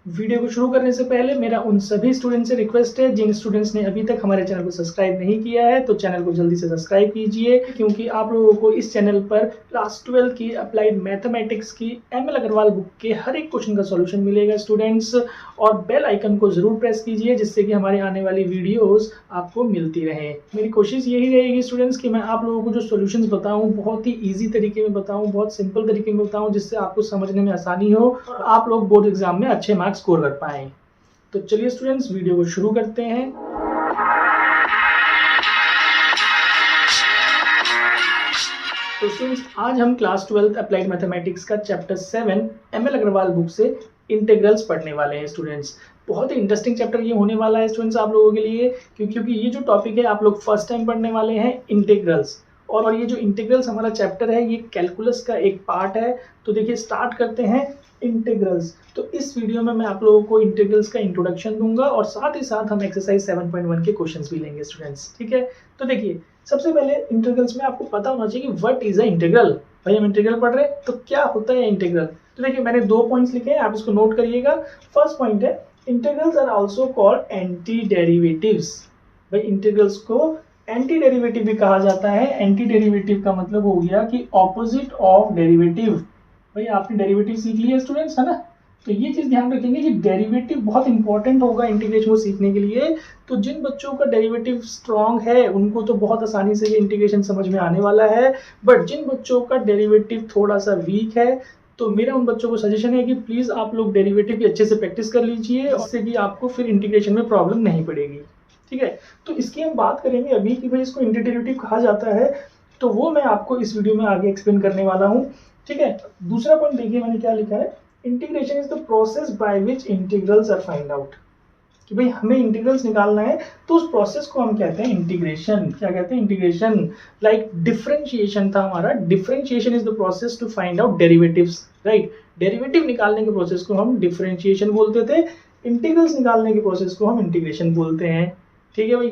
Video को शुरू करने से पहले मेरा उन सभी स्टूडेंट्स से रिक्वेस्ट है जिन स्टूडेंट्स ने अभी तक हमारे चैनल को सब्सक्राइब नहीं किया है तो चैनल को जल्दी से सब्सक्राइब कीजिए, क्योंकि आप लोगों को इस चैनल पर क्लास 12 की अप्लाइड मैथमेटिक्स की एम एल अग्रवाल बुक के हर एक क्वेश्चन का सॉल्यूशन मिलेगा स्टूडेंट्स। और बेल आइकन को जरूर प्रेस कीजिए जिससे कि हमारे आने वाली वीडियोस आपको मिलती रहे। मेरी कोशिश यही रहेगी स्टूडेंट्स कि मैं आप लोगों को जो सॉल्यूशंस बताऊं बहुत ही इजी तरीके में बताऊं, बहुत सिंपल तरीके में बताऊं, जिससे आपको समझने में आसानी हो और आप लोग बोर्ड एग्जाम में अच्छे मार्क्स स्कोर कर पाएं। तो चलिए स्टूडेंट्स वीडियो को शुरू करते हैं। तो स्टूडेंट्स आज हम क्लास 12 अप्लाइड मैथमेटिक्स का chapter 7 M L Agarwal book से इंटीग्रल्स पढ़ने वाले हैं स्टूडेंट्स। बहुत ही इंटरेस्टिंग चैप्टर ये होने वाला है स्टूडेंट्स आप लोगों के लिए, क्योंकि ये जो टॉपिक है आप लोग फर्स्ट टाइम पढ़ने वाले हैं इंटीग्रल्स। और ये जो इंटीग्रल्स हमारा चैप्टर है ये कैलकुलस का एक पार्ट है। तो देखिए स्टार्ट करते हैं इंटीग्रल्स। तो इस वीडियो में मैं आप लोगों को इंटीग्रल्स का इंट्रोडक्शन दूंगा और साथ ही साथ हम एक्सरसाइज 7.1 के क्वेश्चंस भी लेंगे स्टूडेंट्स, ठीक है। तो देखिए सबसे पहले इंटीग्रल्स में आपको पता होना चाहिए कि व्हाट इज अ इंटीग्रल। भाई हम इंटीग्रल पढ़ रहे हैं तो क्या होता है इंटीग्रल। तो देखिए मैंने 2 पॉइंट्स लिखे हैं, आप इसको नोट करिएगा। फर्स्ट पॉइंट है integrals are also called anti derivatives. भाई इंटीग्रल्स को एंटी डेरिवेटिव भी कहा जाता है। एंटी डेरिवेटिव का मतलब हो गया कि ऑपोजिट ऑफ डेरिवेटिव। भाई आपने डेरिवेटिव सीख लिया स्टूडेंट्स, है ना। तो ये चीज ध्यान रखेंगे कि डेरिवेटिव बहुत इंपॉर्टेंट होगा इंटीग्रेशन को सीखने के लिए। तो जिन बच्चों का डेरिवेटिव स्ट्रांग है उनको तो बहुत आसानी से ये इंटीग्रेशन समझ में आने वाला है, बट जिन बच्चों का डेरिवेटिव थोड़ा सा वीक है तो मेरा उन बच्चों को सजेशन है कि प्लीज आप लोग डेरिवेटिव की अच्छे से प्रैक्टिस कर लीजिए, इससे कि आपको फिर इंटीग्रेशन में प्रॉब्लम नहीं पड़ेगी, ठीक है। तो इसकी हम बात करेंगे अभी कि भाई इसको एंटी डेरिवेटिव कहा जाता है, तो वो मैं आपको इस वीडियो में आगे एक्सप्लेन करने वाला हूँ, ठीक है। दूसरा पॉइंट देखिए मैंने क्या लिखा है, integration is the process by which integrals are find out. कि भाई हमें इंटीग्रल्स निकालना है तो उस प्रोसेस को हम कहते हैं इंटीग्रेशन। क्या कहते हैं? इंटीग्रेशन। लाइक डिफरेंशिएशन था हमारा, differentiation is the process to find out derivatives, right. Derivative निकालने के प्रोसेस को हम डिफरेंशिएशन बोलते थे, इंटीग्रल्स निकालने के प्रोसेस को हम इंटीग्रेशन बोलते हैं, ठीक है भाई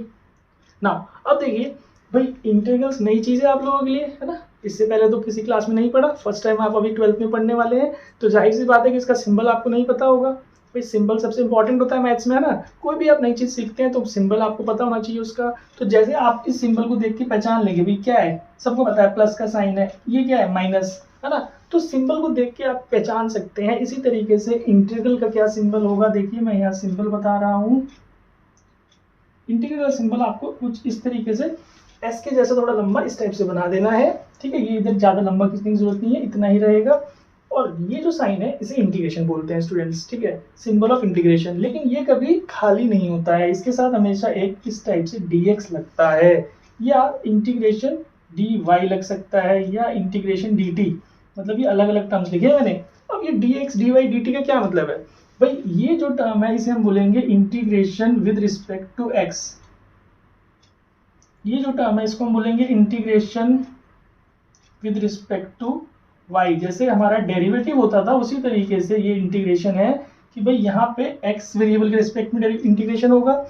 ना। अब देखिए भाई इंटीग्रल्स नई चीज है आप लोगों के लिए, है ना। इससे पहले तो किसी क्लास में नहीं पढ़ा, फर्स्ट टाइम आप अभी 12th में पढ़ने वाले हैं, तो जाहिर सी बात है कि इसका सिंबल आपको नहीं पता होगा। भाई सिंबल सबसे इंपॉर्टेंट होता है मैथ्स में, है ना। कोई भी आप नई चीज सीखते हैं तो सिंबल आपको पता होना चाहिए उसका। तो जैसे आप इस सिंबल को देख के पहचान लेंगे भाई क्या है, सबको पता है प्लस का साइन है, ये क्या है माइनस, है ना। तो सिंबल को देख के आप पहचान सकते हैं। इसी तरीके से इंटीग्रल का क्या सिंबल होगा, देखिए मैं यहाँ सिंबल बता रहा हूँ। इंटीग्रल का सिंबल आपको कुछ इस तरीके से एस के जैसा थोड़ा लंबा इस टाइप से बना देना है, ठीक है। ये इधर ज्यादा लंबा खींचने की जरूरत नहीं है, इतना ही रहेगा। और ये जो साइन है इसे इंटीग्रेशन बोलते हैं स्टूडेंट्स, ठीक है, सिंबल ऑफ इंटीग्रेशन। लेकिन ये कभी खाली नहीं होता है, इसके साथ हमेशा एक इस टाइप से dx लगता है, या इंटीग्रेशन dy लग सकता है, या इंटीग्रेशन dt। मतलब ये अलग अलग टर्म्स लिखे हैं मैंने। अब ये dx dy dt का क्या मतलब है भाई, ये जो टर्म है इसे हम बोलेंगे integration with respect to x। ये जो टर्म है इसको हम बोलेंगे integration with respect to y। जैसे हमारा डेरिवेटिव होता था उसी तरीके से ये इंटीग्रेशन है कि भाई यहाँ पे x वेरिएबल के रिस्पेक्ट में इंटीग्रेशन होगा,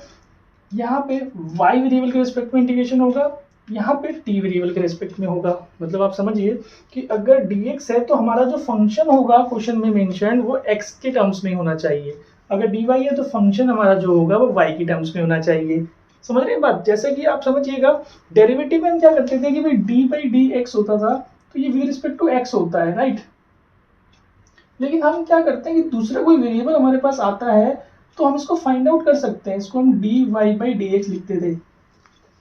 यहाँ पे y वेरिएबल के रिस्पेक्ट में इंटीग्रेशन होगा, यहाँ पे t वेरिएबल के रिस्पेक्ट में होगा। मतलब आप समझिए कि अगर dx है तो हमारा जो फंक्शन होगा क्वेश्चन में मेंशन वो x के टर्म्स में होना चाहिए, अगर dy है तो फंक्शन हमारा जो होगा वो y के टर्म्स में होना चाहिए। समझ रहे हैं बात। जैसे कि आप समझिएगा डेरिवेटिव में हम क्या करते थे कि भाई d बाई डी एक्स होता था, तो ये विद रिस्पेक्ट टू x होता है, राइट। लेकिन हम क्या करते हैं कि दूसरा कोई वेरिएबल हमारे पास आता है तो हम इसको फाइंड आउट कर सकते हैं, इसको हम dy बाई डी एक्स लिखते थे।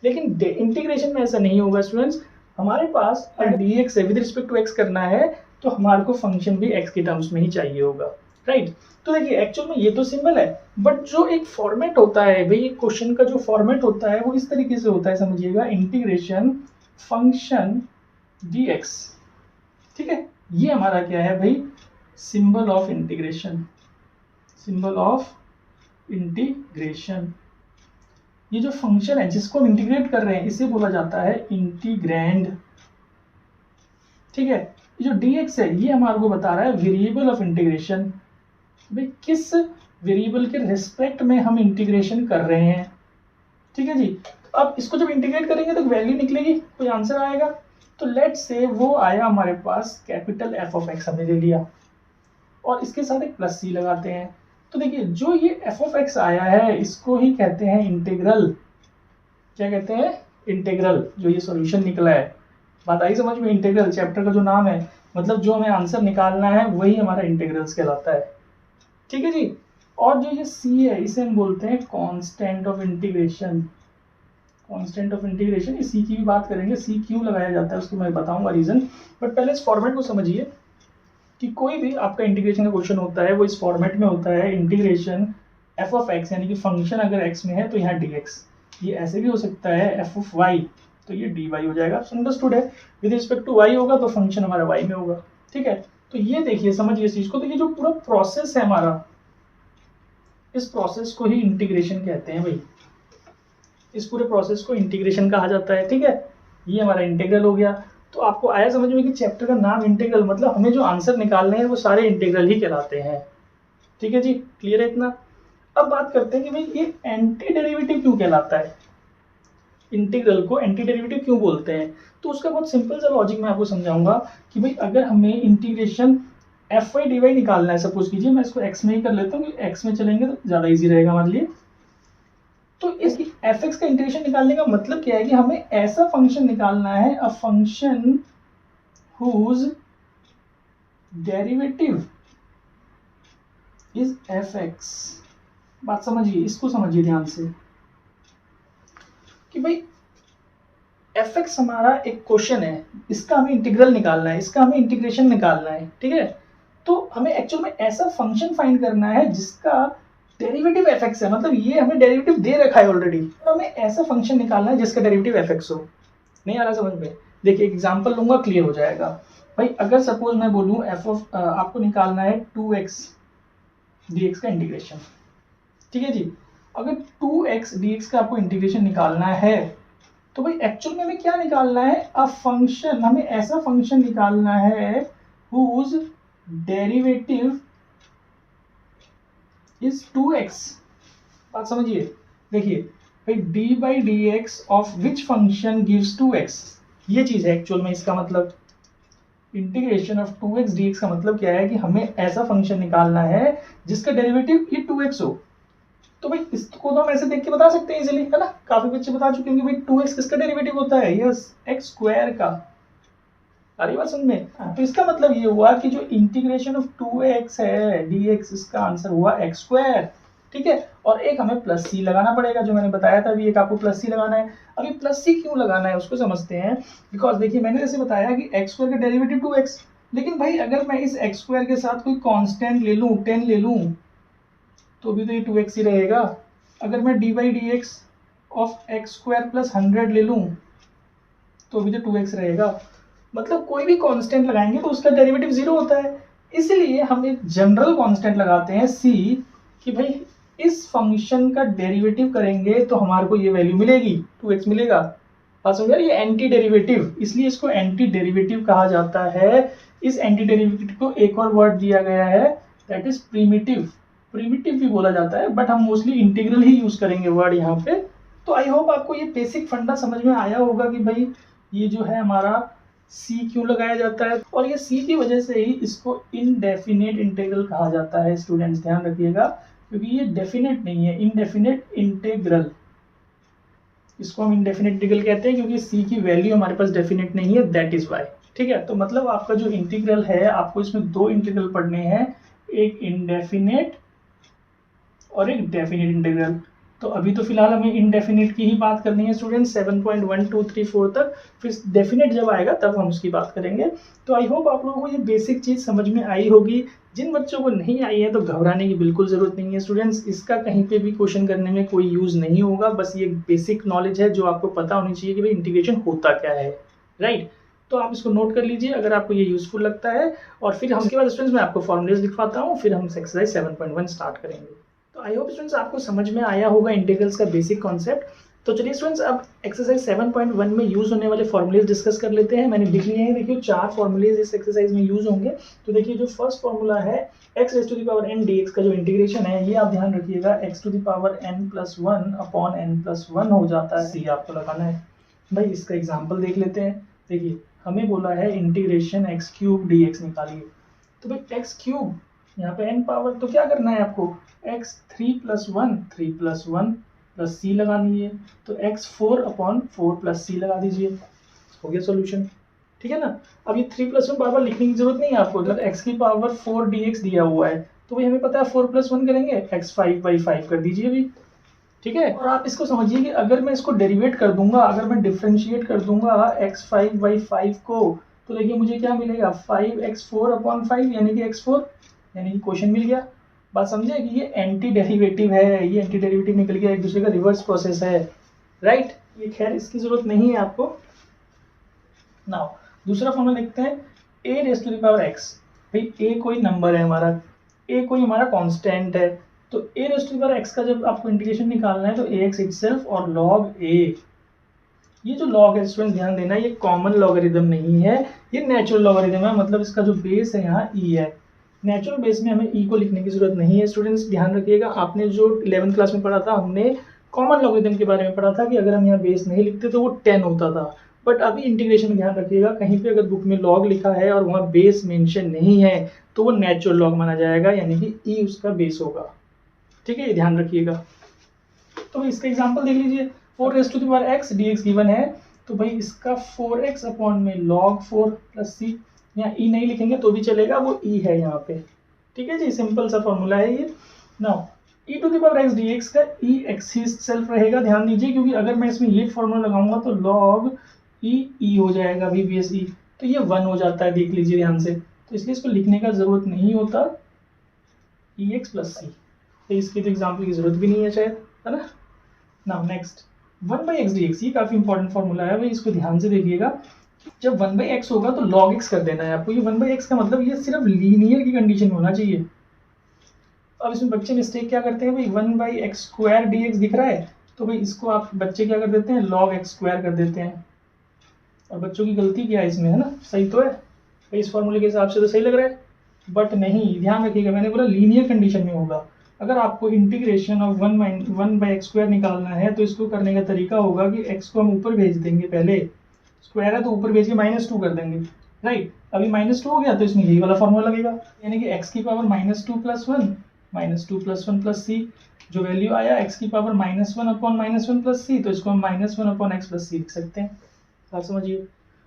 लेकिन इंटीग्रेशन में ऐसा नहीं होगा स्टूडेंट्स। हमारे पास अगर dx है विद रिस्पेक्ट टू x करना है तो हमारे को फंक्शन भी x के टर्म्स में ही चाहिए होगा, राइट। तो देखिए एक्चुअल में ये तो सिंबल है, बट जो एक फॉर्मेट होता है भाई, एक क्वेश्चन का जो फॉर्मेट होता है वो इस तरीके से होता है, समझिएगा, इंटीग्रेशन फंक्शन dx, ठीक है। ये हमारा क्या है भाई, symbol of integration, symbol of integration. ये जो फंक्शन है जिसको हम इंटीग्रेट कर रहे हैं इसे बोला जाता है इंटीग्रैंड, ठीक है। ये जो dx है ये हमारे को बता रहा है वेरिएबल ऑफ इंटीग्रेशन, भाई किस वेरिएबल के रिस्पेक्ट में हम इंटीग्रेशन कर रहे हैं, ठीक है जी। अब इसको जब इंटीग्रेट करेंगे तो वैल्यू निकलेगी, कोई आंसर आएगा। तो लेट्स से वो आया हमारे पास कैपिटल f ऑफ x हमने ले लिया, और इसके साथ एक प्लस c लगाते हैं। तो देखिए जो ये एफ ऑफ एक्स आया है इसको ही कहते हैं इंटीग्रल। क्या कहते हैं? इंटीग्रल। जो ये सॉल्यूशन निकला है, बात आई समझ में? इंटीग्रल चैप्टर का जो नाम है, मतलब जो हमें आंसर निकालना है वही हमारा इंटीग्रल्स कहलाता है। ठीक है जी। और जो ये सी है इसे हम बोलते हैं constant of integration. Constant of integration, इस सी की भी बात करेंगे, सी क्यों लगाया जाता है उसको मैं बताऊंगा रीजन। बट पहले इस फॉर्मेट को समझिए कि कोई भी आपका इंटीग्रेशन का क्वेश्चन होता है वो इस फॉर्मेट में होता है, इंटीग्रेशन एफ ऑफ एक्स, यानी कि फंक्शन अगर एक्स में है तो यहाँ डी एक्स, ये ऐसे भी हो सकता है एफ ऑफ वाई, तो ये डी वाई हो जाएगा। अंडरस्टूड है? विद रिस्पेक्ट टू वाई होगा तो फंक्शन हमारा वाई में होगा। ठीक है, तो ये देखिए समझिए इस चीज को। तो ये जो पूरा प्रोसेस है हमारा, इस प्रोसेस को ही इंटीग्रेशन कहते हैं भाई। इस पूरे प्रोसेस को इंटीग्रेशन कहा जाता है। ठीक है, ये हमारा इंटीग्रल हो गया। तो आपको आया समझ में कि चैप्टर का नाम इंटीग्रल, मतलब हमें जो आंसर निकालने हैं वो सारे इंटीग्रल ही कहलाते हैं। ठीक है जी, क्लियर है इतना? अब बात करते हैं कि भाई ये एंटी डेरिवेटिव क्यों कहलाता है, इंटीग्रल को एंटी डेरिवेटिव क्यों बोलते हैं। तो उसका बहुत सिंपल सा लॉजिक मैं आपको समझाऊंगा कि भाई अगर हमें integration F Y D Y निकालना है, सपोज कीजिए मैं इसको एक्स में ही कर लेता हूँ, एक्स में चलेंगे तो ज़्यादा ईजी रहेगा हमारे लिए। तो इस एफ एक्स का इंटीग्रेशन निकालने का मतलब क्या है कि हमें ऐसा फंक्शन निकालना है, a function whose derivative is F X. बात समझिए, इसको समझिए ध्यान से कि भाई एफ एक्स हमारा एक क्वेश्चन है, इसका हमें इंटीग्रल निकालना है, इसका हमें इंटीग्रेशन निकालना है। ठीक है, तो हमें एक्चुअल में ऐसा फंक्शन फाइंड करना है जिसका डेरिवेटिव एफ एक्स है, मतलब ये हमें डेरिवेटिव दे रखा है ऑलरेडी, तो हमें ऐसा फंक्शन निकालना है जिसका डेरिवेटिव एफ एक्स हो। नहीं आ रहा समझ में? देखिए एग्जाम्पल लूंगा, क्लियर हो जाएगा। भाई अगर सपोज मैं बोलूँ एफ ऑफ आपको निकालना है 2x dx का इंटीग्रेशन। ठीक है जी, अगर 2x dx का आपको इंटीग्रेशन निकालना है तो भाई एक्चुअल में हमें क्या निकालना है, अ फंक्शन, हमें ऐसा फंक्शन निकालना है हुज डेरिवेटिव इज 2x। बात समझिए, देखिए भाई D by D x of which function gives 2x, ये चीज है एक्चुअल में। इसका मतलब इंटीग्रेशन ऑफ 2x dx का मतलब क्या है कि हमें ऐसा फंक्शन निकालना है जिसका डेरिवेटिव ये 2x हो। तो भाई इसको तो हम ऐसे देख के बता सकते हैं इजीली, है ना? काफी बच्चे बता चुके हैं कि भाई 2x किसका डेरिवेटिव होता है, यस एक्स स्क्वायर का। अरे बात समझ में? तो इसका मतलब ये हुआ कि जो इंटीग्रेशन ऑफ 2x है dx, इसका आंसर हुआ एक्स स्क्वायर। ठीक है, और एक हमें प्लस सी लगाना पड़ेगा, जो मैंने बताया था अभी, एक आपको प्लस सी लगाना है। अभी प्लस सी क्यों लगाना है उसको समझते हैं। बिकॉज देखिए मैंने जैसे बताया कि एक्स स्क्वायर का डेरिवेटिव 2x, लेकिन भाई अगर मैं इस एक्स स्क्वायर के साथ कोई कांस्टेंट ले लूं, 10 ले लूं, तो भी तो ये 2x ही रहेगा। अगर मैं D by D x of x square plus 100 ले लूं तो भी तो 2x रहेगा। मतलब कोई भी कांस्टेंट लगाएंगे तो उसका डेरिवेटिव 0 होता है। इसलिए हम एक जनरल कांस्टेंट लगाते हैं c, कि भाई इस फंक्शन का डेरिवेटिव करेंगे तो हमारे को ये वैल्यू मिलेगी, 2x मिलेगा। बात समझ, ये एंटी डेरिवेटिव, इसलिए इसको एंटी डेरिवेटिव कहा जाता है। इस एंटी डेरिवेटिव को एक और वर्ड दिया गया है, दैट इज प्रिमिटिव। प्रिमिटिव भी बोला जाता है, बट हम मोस्टली इंटीग्रल ही यूज करेंगे वर्ड यहाँ पे। तो आई होप आपको ये बेसिक फंडा समझ में आया होगा कि भाई ये जो है हमारा सी क्यों लगाया जाता है, और ये सी की वजह से ही इसको इनडेफिनेट इंटीग्रल कहा जाता है। स्टूडेंट्स ध्यान रखिएगा, क्योंकि ये डेफिनेट नहीं है, इनडेफिनेट इंटीग्रल, इसको हम इनडेफिनेट इंटीग्रल कहते हैं क्योंकि सी की वैल्यू हमारे पास डेफिनेट नहीं है, दैट इज वाई। ठीक है, तो मतलब आपका जो इंटीग्रल है, आपको इसमें दो इंटीग्रल पढ़ने हैं, एक इनडेफिनेट और एक डेफिनेट इंटीग्रल। तो अभी तो फिलहाल हमें इनडेफिनेट की ही बात करनी है स्टूडेंट, 7.1, 2, 3, 4 तक, फिर डेफिनेट जब आएगा तब हम उसकी बात करेंगे। तो आई होप आप लोगों को ये बेसिक चीज़ समझ में आई होगी। जिन बच्चों को नहीं आई है तो घबराने की बिल्कुल ज़रूरत नहीं है स्टूडेंट्स, इसका कहीं पे भी क्वेश्चन करने में कोई यूज़ नहीं होगा। बस ये बेसिक नॉलेज है जो आपको पता होनी चाहिए कि भाई इंटीग्रेशन होता क्या है, राइट? तो आप इसको नोट कर लीजिए अगर आपको ये यूजफुल लगता है। और फिर हम उसके बाद स्टूडेंट्स मैं आपको फॉर्मूलेज लिखवाता हूँ, फिर हम एक्सरसाइज 7.1 स्टार्ट करेंगे। तो आई होप स्टूडेंट्स आपको समझ में आया होगा इंटीग्रल्स का बेसिक कॉन्सेप्ट। तो चलिए स्टूडेंट्स अब एक्सरसाइज 7.1 में यूज होने वाले फॉर्मूलेज डिस्कस कर लेते हैं। मैंने लिख लिए हैं, देखिए 4 फॉर्मूलेज इस एक्सरसाइज में यूज होंगे। तो देखिए जो फर्स्ट फॉर्मूला है x⁴n dx का जो इंटीग्रेशन है, ये आप ध्यान रखिएगा, x⁴n+1 अपॉन n+1 हो जाता है, ये आपको लगाना है। भाई इसका एग्जाम्पल देख लेते हैं। देखिए हमें बोला है इंटीग्रेशन x³ dx निकालिए। तो भाई x³ यहाँ पे n पावर, तो क्या करना है आपको, x 3 + 1 प्लस c लगा दीजिए, तो x 4/4 प्लस c लगा दीजिए, हो गया सॉल्यूशन। ठीक है ना। अब ये 3 + 1 बार बार लिखने की जरूरत नहीं है आपको, मतलब x की पावर 4 dx दिया हुआ है, तो वही हमें पता है 4 + 1 करेंगे, x 5/5 कर दीजिए भी। ठीक है। और आप इसको समझिए कि अगर मैं इसको डेरिवेट कर दूंगा, अगर मैं डिफरेंशिएट कर दूंगा x 5/5 को, तो देखिए मुझे क्या मिलेगा, 5x 4/5 यानी कि x4, यानी कि क्वेश्चन मिल गया। बात समझे कि ये एंटी डेरिवेटिव है, ये एंटी डेरिवेटिव निकल गया, एक दूसरे का रिवर्स प्रोसेस है, राइट। ये खैर इसकी जरूरत नहीं है आपको। नाउ दूसरा फॉर्मूला देखते हैं, a⁻x। भाई a कोई नंबर है हमारा, a कोई हमारा कांस्टेंट है, तो a⁻x का जब आपको इंटीग्रेशन निकालना है तो ax इटसेल्फ और log a। ये जो लॉग है स्टूडेंट ध्यान देना, ये कॉमन लॉगरिथम नहीं है, ये नेचुरल लॉगरिथम है, मतलब इसका जो बेस है यहाँ e है। नेचुरल बेस में हमें e को लिखने की जरूरत नहीं है स्टूडेंट्स, ध्यान रखिएगा। आपने जो 11th क्लास में पढ़ा था, हमने कॉमन लॉगरिथम के बारे में पढ़ा था कि अगर हम यहाँ बेस नहीं लिखते तो वो 10 होता था। बट अभी इंटीग्रेशन में ध्यान रखिएगा, कहीं पे अगर बुक में लॉग लिखा है और वहाँ बेस मेंशन नहीं है तो वो नेचुरल लॉग माना जाएगा, यानी कि ई उसका बेस होगा। ठीक है, ये ध्यान रखिएगा। तो इसका एग्जांपल देख लीजिए, 4x dx गिवन है, तो भाई इसका 4x अपॉन में log 4 प्लस c, यहाँ e नहीं लिखेंगे तो भी चलेगा, वो e है यहाँ पे। ठीक है जी, सिंपल सा फॉर्मूला है ये। नाउ e⁻x dx का e एक्सिस सेल्फ रहेगा, ध्यान दीजिए, क्योंकि अगर मैं इसमें ये फॉर्मूला लगाऊंगा तो log e हो जाएगा VBS e, तो ये 1 हो जाता है, देख लीजिए ध्यान से, तो इसलिए इसको लिखने का जरूरत नहीं होता ex प्लस c, तो इसकी तो एग्जाम्पल की जरूरत भी नहीं है शायद, है ना। नाउ नेक्स्ट 1/x dx, ये काफी इंपॉर्टेंट फॉर्मूला है भाई, इसको ध्यान से देखिएगा। जब 1/x होगा तो log x कर देना है आपको, ये 1/x का मतलब ये सिर्फ लीनियर की कंडीशन होना चाहिए। अब इसमें बच्चे मिस्टेक क्या करते हैं भाई, 1/x² dx दिख रहा है, तो भाई इसको आप बच्चे क्या कर देते हैं, log x² कर देते हैं। और बच्चों की गलती क्या है इसमें, है ना, सही तो है भाई, इस फॉर्मूले के हिसाब से तो सही लग रहा है, बट नहीं, ध्यान रखिएगा, मैंने बोला लीनियर कंडीशन में होगा। अगर आपको इंटीग्रेशन ऑफ 1/x² निकालना है तो इसको करने का तरीका होगा कि x को हम ऊपर भेज देंगे, पहले स्क्वायर है तो ऊपर भेज के -2 कर देंगे, राइट। अभी -2 हो गया तो इसमें यही वाला फॉर्मूला लगेगा, यानी कि x की पावर -2 + 1 -2 + 1 + c, जो वैल्यू आया x की पावर -1/-1 + c, तो इसको हम -1/x + c लिख सकते हैं। आप समझिए।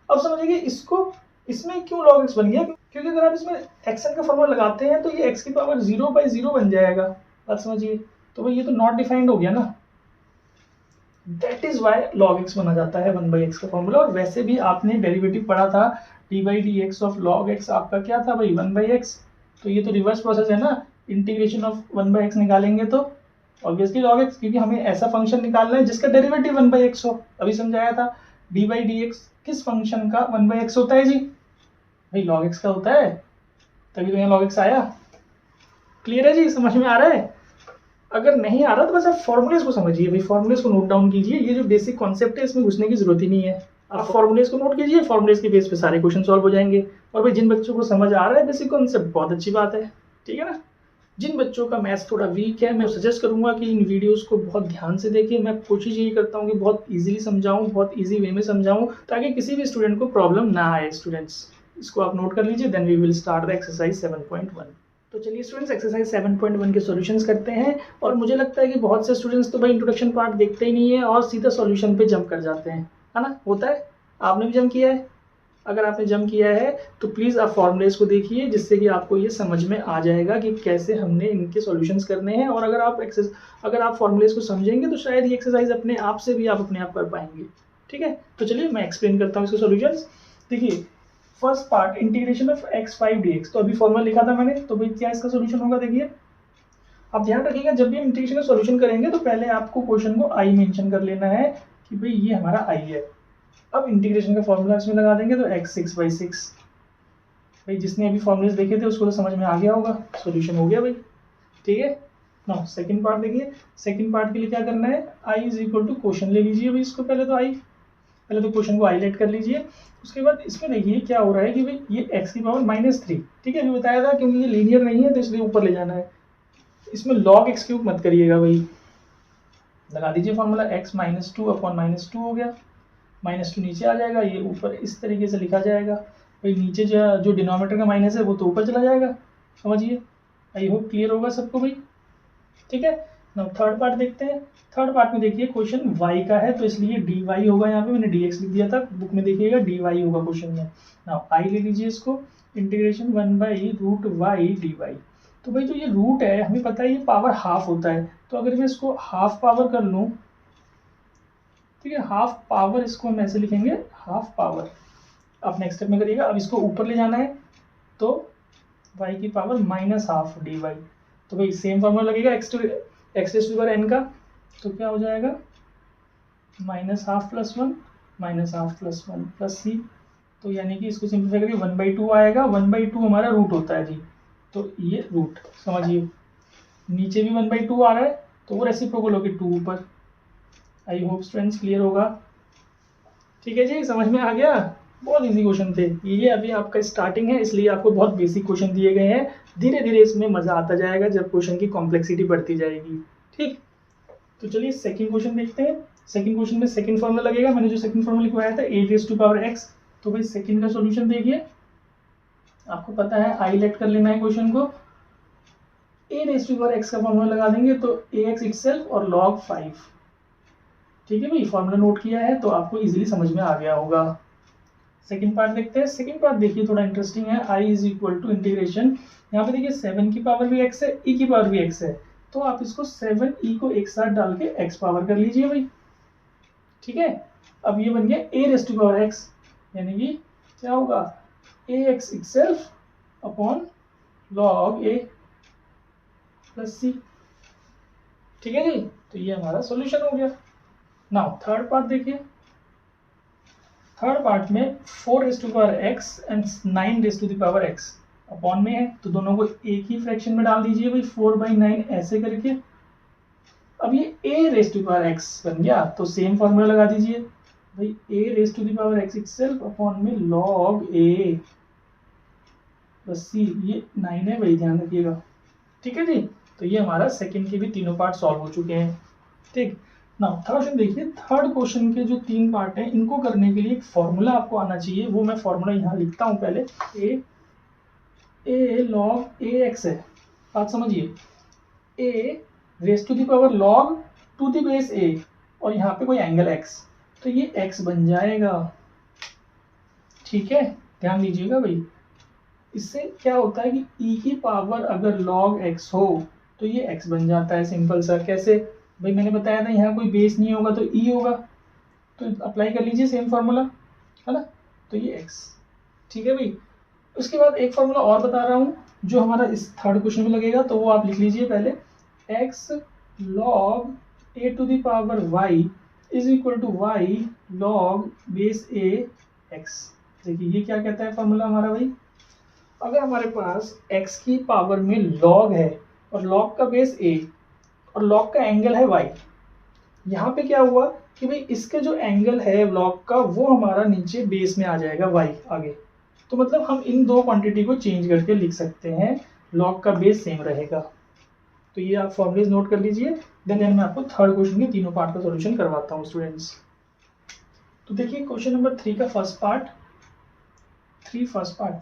अब समझिए कि इसको, इसमें क्यों log x बन गया, क्योंकि अगर आप इसमें xn का फॉर्मूला लगाते हैं तो ये x की पावर 0/0 बन जाएगा, बात समझिए। तो भाई ये तो नॉट डिफाइंड हो गया ना, that is Y log x बना जाता है 1/x का फॉर्मूला। और वैसे भी आपने डेरिवेटिव पढ़ा था, d/dx ऑफ log x आपका क्या था भाई, 1/x, तो ये तो रिवर्स प्रोसेस है ना, इंटीग्रेशन ऑफ 1/x निकालेंगे तो ऑब्वियसली log x, क्योंकि हमें ऐसा फंक्शन निकालना है जिसका डेरिवेटिव 1/x हो। अभी समझाया था d/dx किस फंक्शन का 1/x होता है जी, भाई log x का होता है, तभी तो यहाँ log x आया। क्लियर है जी, समझ में आ रहा है। अगर नहीं आ रहा तो बस आप फॉर्मूलेस को समझिए भाई, फॉर्मूलेस को नोट डाउन कीजिए, ये जो बेसिक कॉन्सेप्ट है इसमें घुसने की जरूरत ही नहीं है, आप फॉर्मूलेस को नोट कीजिए, फॉर्मूलेस के बेस पे सारे क्वेश्चन सॉल्व हो जाएंगे। और भाई जिन बच्चों को समझ आ रहा है बेसिक कॉन्सेप्ट, बहुत अच्छी बात है, ठीक है ना। जिन बच्चों का मैथ्स थोड़ा वीक है, मैं सजेस्ट करूंगा कि इन वीडियोस को बहुत ध्यान से देखिए। मैं कोशिश यही करता हूँ कि बहुत इजीली समझाऊं, बहुत इजी वे में समझाऊं, ताकि किसी भी स्टूडेंट को प्रॉब्लम ना आए। स्टूडेंट्स इसको आप नोट कर लीजिए, then we will start the exercise 7.1। तो चलिए स्टूडेंट्स एक्सरसाइज 7.1 के सॉल्यूशंस करते हैं। और मुझे लगता है कि बहुत से स्टूडेंट्स तो भाई इंट्रोडक्शन पार्ट देखते ही नहीं है और सीधा सॉल्यूशन पे जंप कर जाते हैं, है ना, होता है, आपने भी जंप किया है। अगर आपने जंप किया है तो प्लीज़ आप फॉर्मूलेस को देखिए, जिससे कि आपको ये समझ में आ जाएगा कि कैसे हमने इनके सॉल्यूशंस करने हैं। और अगर आप फॉर्मूलेस को समझेंगे तो शायद ये एक्सरसाइज अपने आप से भी आप अपने आप कर पाएंगे, ठीक है। तो चलिए मैं एक्सप्लेन करता हूँ इसके सॉल्यूशंस। देखिए first part, integration of x5 dx, तो अभी फॉर्मूला लिखा था मैंने, तो भाई क्या इसका सॉल्यूशन होगा, देखिए आप ध्यान रखिएगा, जब भी हम इंटीग्रेशन का सॉल्यूशन करेंगे तो पहले आपको क्वेश्चन को i मेंशन कर लेना है कि भाई ये हमारा i है। अब इंटीग्रेशन का फॉर्मूला इसमें लगा देंगे तो x 6/6, भाई जिसने अभी फॉर्मूलेस देखे थे उसको तो समझ में आ गया होगा, सॉल्यूशन हो गया भाई, ठीक है। नाउ सेकंड पार्ट देखिए, सेकंड पार्ट के लिए क्या करना है, i = क्वेश्चन ले लीजिए भाई, इसको पहले तो क्वेश्चन को हाईलाइट कर लीजिए। उसके बाद इसमें देखिए क्या हो रहा है कि भाई ये x की पावर -3, ठीक है, अभी बताया था, क्योंकि ये लीनियर नहीं है तो इसलिए ऊपर ले जाना है। इसमें log x³ मत करिएगा भाई, लगा दीजिए फॉर्मूला, x -2/-2 हो गया, -2 नीचे आ जाएगा, ये ऊपर इस तरीके से लिखा जाएगा भाई, नीचे जो डिनोमिनेटर का माइनस है वो तो ऊपर चला जाएगा, समझिए। आई होप क्लियर होगा सबको भाई, ठीक है। नाउ थर्ड पार्ट देखते हैं। थर्ड पार्ट में देखिए क्वेश्चन y का है तो इसलिए dy होगा, यहाँ पे मैंने dx लिख दिया था, बुक में देखिएगा dy होगा क्वेश्चन में। नाउ I ले लीजिए इसको, इंटीग्रेशन 1/√y dy। तो भाई जो ये रूट है हमें पता है ये पावर हाफ होता है, तो अगर मैं इसको हाफ पावर कर लूँ, ठीक है, हाफ पावर इसको हम ऐसे लिखेंगे हाफ पावर। अब नेक्स्ट स्टेप में करिएगा, अब इसको ऊपर ले जाना है तो y की पावर -12 dy। तो भाई सेम फॉर्मूला लगेगा x raise to power n का, तो क्या हो जाएगा -12 + 1 -12 + 1 + c। तो यानी कि इसको सिंप्लीफाई करके 1/2 आएगा, 1/2 हमारा रूट होता है जी, तो ये रूट समझिए। नीचे भी 1/2 आ रहा है तो वो रेसिप्रोकल होगी 2 ऊपर। आई होप स्टूडेंट्स क्लियर होगा, ठीक है जी, समझ में आ गया। बहुत इजी क्वेश्चन थे ये, अभी आपका स्टार्टिंग है इसलिए आपको बहुत बेसिक क्वेश्चन दिए गए हैं, धीरे धीरे इसमें मजा आता जाएगा जब क्वेश्चन की कॉम्प्लेक्सिटी बढ़ती जाएगी, ठीक। तो चलिए सेकंड क्वेश्चन देखते हैं। सेकंड क्वेश्चन में सेकंड फॉर्मूला लगेगा, मैंने जो सेकंड फॉर्मूला लिखवाया था a⁻x। तो भाई सेकंड का सॉल्यूशन देखिए, आपको पता है हाईलाइट कर लेना है क्वेश्चन को। a⁻x का फॉर्मूला लगा देंगे तो ax इटसेल्फ और log 5, ठीक है भाई, फॉर्मूला नोट किया है तो आपको इजीली समझ में आ गया होगा। सेकंड पार्ट देखते हैं। सेकंड पार्ट देखिए थोड़ा इंटरेस्टिंग है, i = इंटीग्रेशन, यहाँ पे देखिए 7 की पावर भी x है, e की पावर भी x है, तो आप इसको 7e को एक साथ डाल के x पावर कर लीजिए भाई, ठीक है। अब ये बन गया a⁻x, यानी कि क्या होगा ax itself upon log a + c, ठीक है जी। तो ये हमारा सॉल्यूशन हो गया। नाउ थर्ड पार्ट देखिए, थर्ड पार्ट में 4⁻x एंड 9⁻x अपॉन में है, तो दोनों को एक ही फ्रैक्शन में डाल दीजिए भाई, 4/9 ऐसे करके। अब ये a⁻x बन गया तो सेम फॉर्मूला लगा दीजिए भाई, a⁻x इटसेल्फ अपॉन में log a + c, ये 9 है भाई, ध्यान रखिएगा, ठीक है जी। तो ये हमारा सेकंड के भी तीनों पार्ट सॉल्व हो चुके हैं, ठीक। नाउ थर्ड क्वेश्चन देखिए, थर्ड क्वेश्चन के जो 3 पार्ट हैं इनको करने के लिए एक फॉर्मूला आपको आना चाहिए, वो मैं फॉर्मूला यहाँ लिखता हूँ पहले। a log ax है, बात समझिए, a⁻log to the base a और यहाँ पे कोई एंगल x, तो ये x बन जाएगा, ठीक है, ध्यान दीजिएगा भाई। इससे क्या होता है कि e की पावर अगर log x हो तो ये x बन जाता है, सिंपल सा। कैसे भाई, मैंने बताया था यहाँ कोई बेस नहीं होगा तो e होगा, तो अप्लाई कर लीजिए सेम फार्मूला, है ना, तो ये x, ठीक है भाई। उसके बाद एक फार्मूला और बता रहा हूँ जो हमारा इस थर्ड क्वेश्चन में लगेगा, तो वो आप लिख लीजिए पहले, x log a to the power y = y log base a x। देखिए ये क्या कहता है फार्मूला हमारा भाई, अगर हमारे पास x की पावर में log है और log का बेस a और log का एंगल है y, यहाँ पे क्या हुआ कि भाई इसके जो एंगल है log का वो हमारा नीचे बेस में आ जाएगा y आगे, तो मतलब हम इन दो क्वांटिटी को चेंज करके लिख सकते हैं, log का बेस सेम रहेगा। तो ये आप फॉर्मूलेज नोट कर लीजिए, देन मैं आपको थर्ड क्वेश्चन के तीनों पार्ट का सॉल्यूशन करवाता हूँ स्टूडेंट्स। तो देखिए क्वेश्चन नंबर 3 का फर्स्ट पार्ट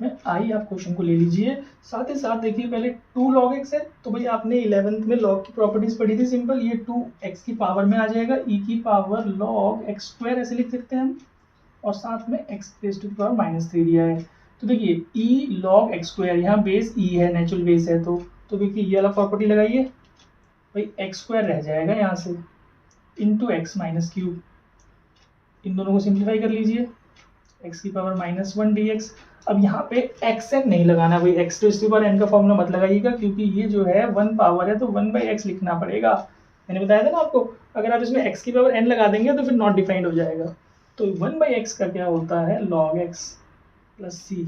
में आई आप क्वेश्चन को ले लीजिए, साथ ही साथ देखिए पहले 2 log x है, तो भाई आपने 11th में log की प्रॉपर्टीज पढ़ी थी, सिंपल, ये 2x की पावर में आ जाएगा, e की पावर log x² ऐसे लिख सकते हैं हम, और साथ में x⁻³ दिया है। तो देखिए e log x², यहाँ बेस e है, नेचुरल बेस है, तो देखिए ये वाला प्रॉपर्टी लगाइए भाई, x² रह जाएगा यहाँ से इंटू x-3, इन दोनों को सिंप्लीफाई कर लीजिए, x की पावर -1 dx। अब यहाँ पे xn नहीं लगाना भाई, x⁻n का फॉर्मूला मत लगाइएगा, क्योंकि ये जो है 1 पावर है तो 1/x लिखना पड़ेगा। मैंने बताया था ना आपको, अगर आप इसमें x की पावर n लगा देंगे तो फिर नॉट डिफाइंड हो जाएगा। तो 1/x का क्या होता है log x + c,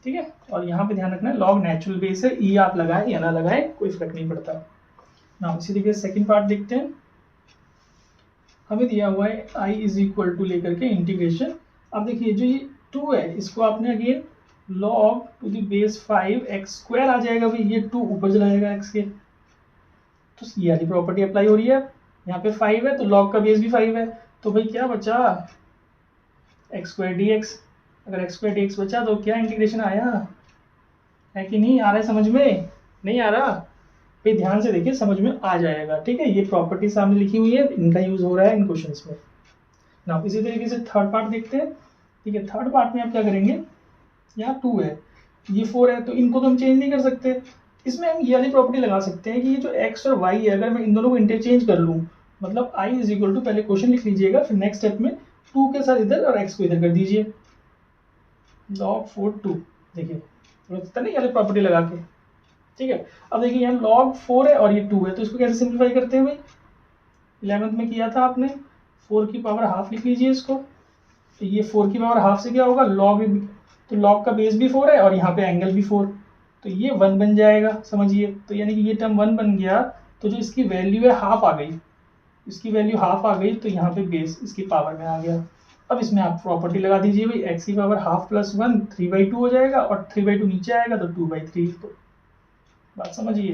ठीक है। और यहाँ पे ध्यान रखना है log नेचुरल बेस है, e आप लगाए या ना लगाए कोई फर्क नहीं पड़ता। ना इसी तरीके से सेकेंड पार्ट देखते हैं, हमें दिया हुआ है i = लेकर के इंटीग्रेशन। अब देखिए जो ये 2 है इसको आपने again log to the base 5 x² आ जाएगा भाई, ये 2 ऊपर चला जाएगा x के, तो ये वाली प्रॉपर्टी अप्लाई हो रही है। यहाँ पे 5 है तो log का बेस भी 5 है, तो भाई क्या बचा x² dx। अगर x² dx बचा तो क्या इंटीग्रेशन आया है कि नहीं आ रहा है समझ में, नहीं आ रहा? पे ध्यान से देखिए, समझ में आ जाएगा। ठीक है, ये प्रॉपर्टी सामने लिखी हुई है, इनका यूज हो रहा है इन क्वेश्चंस में। ना इसी तरीके से थर्ड पार्ट देखते हैं। ठीक है, थर्ड पार्ट में आप क्या करेंगे, यहाँ 2 है, ये 4 है, तो इनको तो हम चेंज नहीं कर सकते। इसमें हम ये वाली प्रॉपर्टी लगा सकते हैं कि ये जो x और y है, अगर मैं इन दोनों को इंटरचेंज कर लूँ, मतलब i इज इक्वल टू, पहले क्वेश्चन लिख लीजिएगा, फिर नेक्स्ट स्टेप में 2 के साथ इधर और x को इधर कर दीजिए, log 4 2। देखिए नहीं वाली प्रॉपर्टी लगा के। ठीक है, अब देखिए यहाँ log 4 है और ये 2 है, तो इसको कैसे सिंप्लीफाई करते हैं भाई, 11th में किया था आपने, 4 की पावर हाफ लिख लीजिए इसको। तो ये 4 की पावर हाफ से क्या होगा, log, तो log का बेस भी 4 है और यहाँ पे एंगल भी 4, तो ये 1 बन जाएगा, समझिए। तो यानी कि ये टर्म 1 बन गया, तो जो इसकी वैल्यू है हाफ आ गई, इसकी वैल्यू हाफ आ गई, तो यहाँ पे बेस इसकी पावर में आ गया। अब इसमें आप प्रॉपर्टी लगा दीजिए भाई, x की पावर हाफ प्लस 1 3/2 हो जाएगा, और 3/2 नीचे आएगा तो 2/3। तो बात समझिए,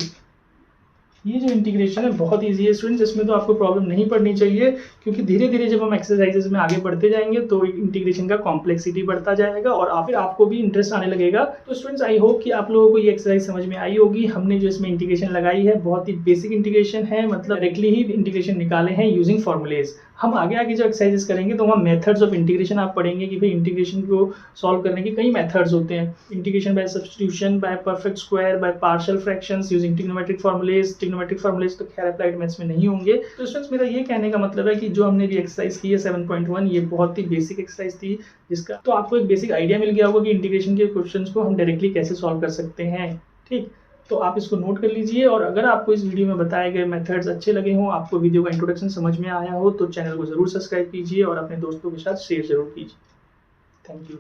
ये जो इंटीग्रेशन है बहुत इजी है स्टूडेंट्स, इसमें तो आपको प्रॉब्लम नहीं पड़नी चाहिए, क्योंकि धीरे धीरे जब हम एक्सरसाइजेस में आगे बढ़ते जाएंगे तो इंटीग्रेशन का कॉम्प्लेक्सिटी बढ़ता जाएगा और फिर आपको भी इंटरेस्ट आने लगेगा। तो स्टूडेंट्स, आई होप कि आप लोगों को ये एक्सरसाइज समझ में आई होगी। हमने जो इसमें इंटीग्रेशन लगाई है बहुत ही बेसिक इंटीग्रेशन है, मतलब डायरेक्टली ही इंटीग्रेशन निकाले हैं यूजिंग फॉर्मूलेज। हम आगे आगे जो एक्सरसाइजेस करेंगे तो वहाँ मेथड्स ऑफ इंटीग्रेशन आप पढ़ेंगे कि भाई इंटीग्रेशन को सॉल्व करने के कई मेथड्स होते हैं, integration by substitution, bye perfect square, by partial fractions, using trigonometric formulas. Trigonometric formulas तो खैर अप्लाइड मैथ्स में नहीं होंगे। तो स्टूडेंट्स, मेरा ये कहने का मतलब है कि जो हमने भी एक्सरसाइज की है 7.1, ये बहुत ही बेसिक एक्सरसाइज थी, जिसका तो आपको एक बेसिक आइडिया मिल गया होगा कि इंटीग्रेशन के क्वेश्चंस को हम डायरेक्टली कैसे सॉल्व कर सकते हैं। ठीक, तो आप इसको नोट कर लीजिए, और अगर आपको इस वीडियो में बताए गए मेथड्स अच्छे लगे हों, आपको वीडियो का इंट्रोडक्शन समझ में आया हो, तो चैनल को जरूर सब्सक्राइब कीजिए और अपने दोस्तों के साथ शेयर जरूर कीजिए। Thank you.